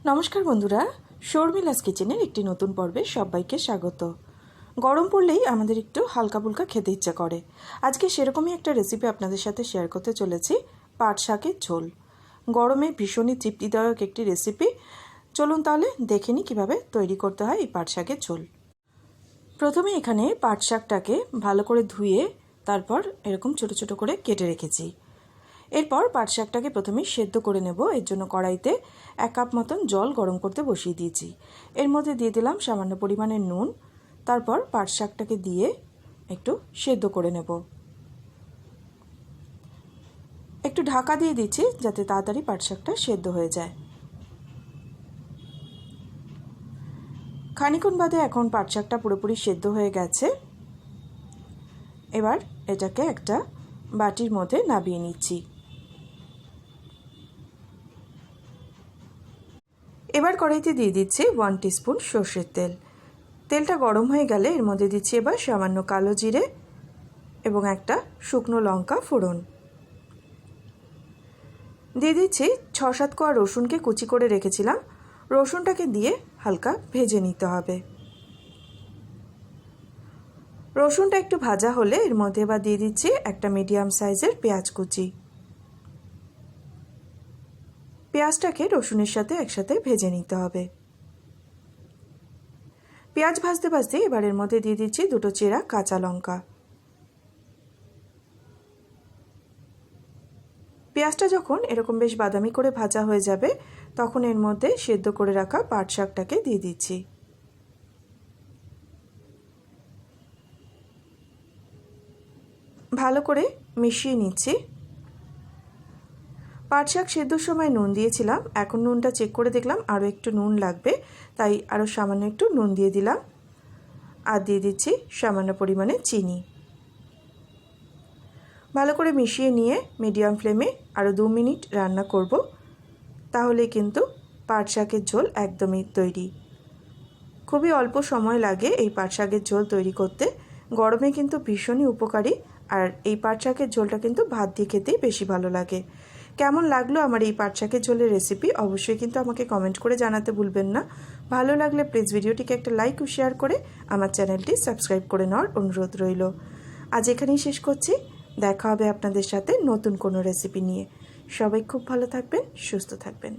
নমস্কার বন্ধুরা, শর্মিলাস কিচেনের একটি নতুন পর্বে সবাইকে স্বাগত। গরম পড়লেই আমাদের একটু হালকা ফুলকা খেতে ইচ্ছা করে। আজকে সেরকমই একটা রেসিপি আপনাদের সাথে শেয়ার করতে চলেছি, পাট শাকের ঝোল। গরমে ভীষণই তৃপ্তিদায়ক একটি রেসিপি। চলুন তাহলে দেখে নিই কীভাবে তৈরি করতে হয় এই পাট শাকের ঝোল। প্রথমে এখানে পাট শাকটাকে ভালো করে ধুয়ে তারপর এরকম ছোট ছোট করে কেটে রেখেছি। এরপর পাট শাকটাকে প্রথমে সেদ্ধ করে নেব। এর জন্য কড়াইতে 1 কাপ মতন জল গরম করতে বসিয়ে দিয়েছি। এর মধ্যে দিয়ে দিলাম সামান্য পরিমাণে নুন। তারপর পাট শাকটাকে দিয়ে একটু সেদ্ধ করে নেব। একটু ঢাকা দিয়ে দিচ্ছি যাতে তাড়াতাড়ি পাট শাকটা সেদ্ধ হয়ে যায়। খানিকক্ষণ বাদে এখন পাট শাকটা পুরোপুরি সেদ্ধ হয়ে গেছে। এবার এটাকে একটা বাটির মধ্যে নামিয়ে নিচ্ছি। এবার কড়াইতে দিয়ে দিচ্ছি 1 টিস্পুন সর্ষের তেল। তেলটা গরম হয়ে গেলে এর মধ্যে দিচ্ছি এবার সামান্য কালো জিরে এবং একটা শুকনো লঙ্কা ফোড়ন। দিয়ে দিচ্ছি 6-7 কোয়া রসুনকে কুচি করে রেখেছিলাম। রসুনটাকে দিয়ে হালকা ভেজে নিতে হবে। রসুনটা একটু ভাজা হলে এর মধ্যে এবার দিয়ে দিচ্ছি একটা মিডিয়াম সাইজের পেঁয়াজ কুচি। পেঁয়াজটাকে রসুনের সাথে একসাথে ভেজে নিতে হবে। পেঁয়াজ ভাজতে ভাজতে এবার এর মধ্যে দিয়ে দিচ্ছি 2টো চেরা কাঁচা লঙ্কা। পেঁয়াজটা যখন এরকম বেশ বাদামি করে ভাজা হয়ে যাবে তখন এর মধ্যে সেদ্ধ করে রাখা পাট শাকটাকে দিয়ে দিচ্ছি। ভালো করে মিশিয়ে নিচ্ছি। পাট শাক সেদ্ধর সময় নুন দিয়েছিলাম, এখন নুনটা চেক করে দেখলাম আরও একটু নুন লাগবে, তাই আরও সামান্য একটু নুন দিয়ে দিলাম। আর দিয়ে দিচ্ছি সামান্য পরিমাণে চিনি। ভালো করে মিশিয়ে নিয়ে মিডিয়াম ফ্লেমে আরও 2 মিনিট রান্না করব। তাহলে কিন্তু পাট শাকের ঝোল একদমই তৈরি। খুবই অল্প সময় লাগে এই পাট শাকের ঝোল তৈরি করতে। গরমে কিন্তু ভীষণই উপকারী। আর এই পাট শাকের ঝোলটা কিন্তু ভাত দিয়ে খেতেই বেশি ভালো লাগে। কেমন লাগলো আমার এই পাট শাকের ঝোলের রেসিপি অবশ্যই কিন্তু আমাকে কমেন্ট করে জানাতে ভুলবেন না। ভালো লাগলে প্লিজ ভিডিওটিকে একটা লাইক ও শেয়ার করে আমার চ্যানেলটি সাবস্ক্রাইব করে নেওয়ার অনুরোধ রইল। আজ এখানেই শেষ করছি। দেখা হবে আপনাদের সাথে নতুন কোনো রেসিপি নিয়ে। সবাই খুব ভালো থাকবেন, সুস্থ থাকবেন।